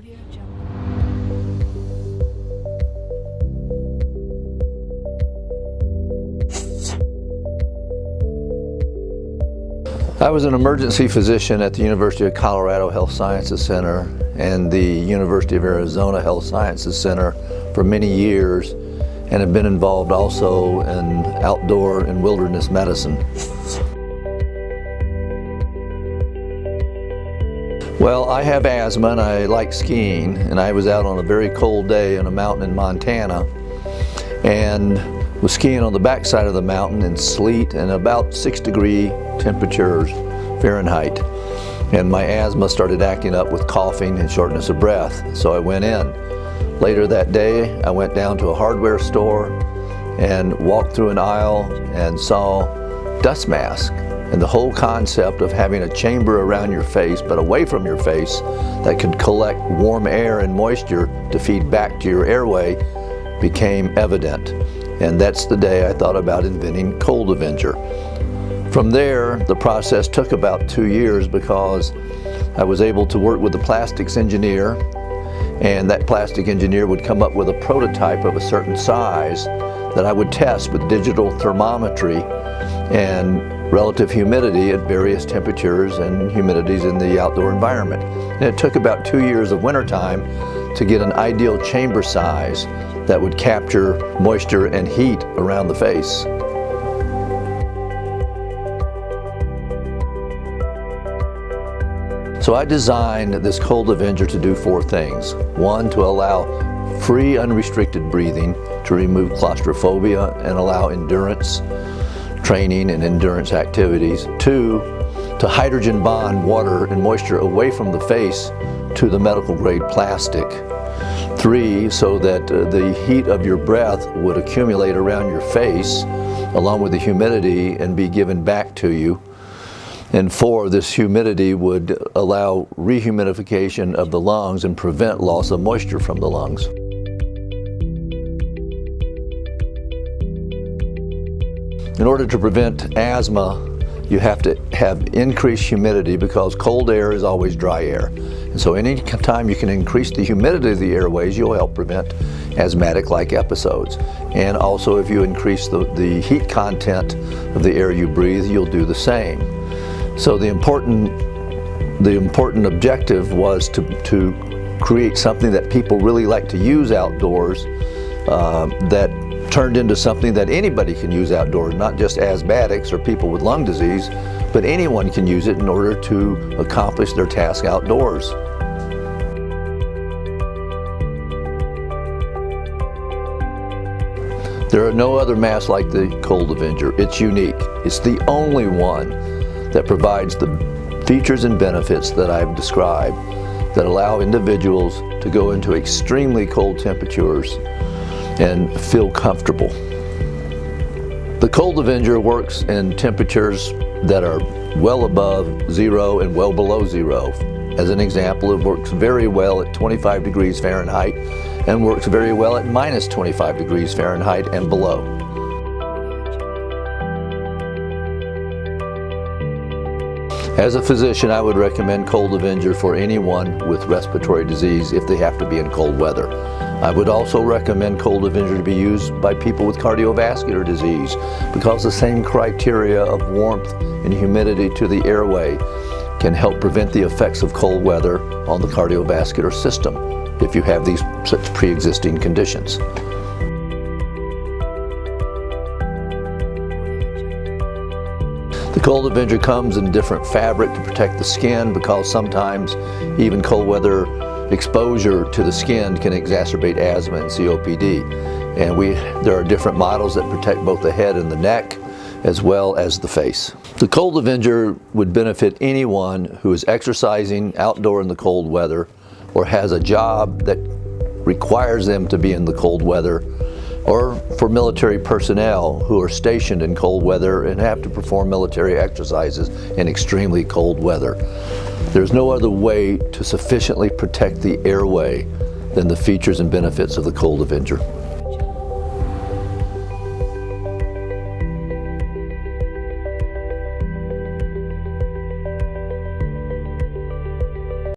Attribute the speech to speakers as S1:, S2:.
S1: I was an emergency physician at the University of Colorado Health Sciences Center and the University of Arizona Health Sciences Center for many years, and have been involved also in outdoor and wilderness medicine. Well, I have asthma and I like skiing, and I was out on a very cold day in a mountain in Montana and was skiing on the backside of the mountain in sleet and about 6-degree temperatures Fahrenheit. And my asthma started acting up with coughing and shortness of breath, so I went in. Later that day, I went down to a hardware store and walked through an aisle and saw dust masks. And the whole concept of having a chamber around your face, but away from your face, that could collect warm air and moisture to feed back to your airway became evident. And that's the day I thought about inventing ColdAvenger. From there, the process took about 2 years because I was able to work with a plastics engineer, and that plastic engineer would come up with a prototype of a certain size that I would test with digital thermometry and relative humidity at various temperatures and humidities in the outdoor environment. And it took about 2 years of wintertime to get an ideal chamber size that would capture moisture and heat around the face. So I designed this ColdAvenger to do 4 things. 1, to allow free, unrestricted breathing to remove claustrophobia and allow endurance training and endurance activities. 2, to hydrogen bond water and moisture away from the face to the medical grade plastic. 3, so that the heat of your breath would accumulate around your face along with the humidity and be given back to you. And 4, this humidity would allow rehumidification of the lungs and prevent loss of moisture from the lungs. In order to prevent asthma, you have to have increased humidity because cold air is always dry air. And so any time you can increase the humidity of the airways, you'll help prevent asthmatic-like episodes. And also if you increase the heat content of the air you breathe, you'll do the same. So the important objective was to create something that people really like to use outdoors, that turned into something that anybody can use outdoors, not just asthmatics or people with lung disease, but anyone can use it in order to accomplish their task outdoors. There are no other masks like the ColdAvenger. It's unique. It's the only one that provides the features and benefits that I've described that allow individuals to go into extremely cold temperatures and feel comfortable. The ColdAvenger works in temperatures that are well above 0 and well below 0. As an example, it works very well at 25 degrees Fahrenheit and works very well at minus 25 degrees Fahrenheit and below. As a physician, I would recommend ColdAvenger for anyone with respiratory disease if they have to be in cold weather. I would also recommend ColdAvenger to be used by people with cardiovascular disease because the same criteria of warmth and humidity to the airway can help prevent the effects of cold weather on the cardiovascular system if you have these such pre-existing conditions. The ColdAvenger comes in different fabric to protect the skin because sometimes even cold weather exposure to the skin can exacerbate asthma and COPD. And there are different models that protect both the head and the neck as well as the face. The ColdAvenger would benefit anyone who is exercising outdoor in the cold weather or has a job that requires them to be in the cold weather, or for military personnel who are stationed in cold weather and have to perform military exercises in extremely cold weather. There's no other way to sufficiently protect the airway than the features and benefits of the ColdAvenger.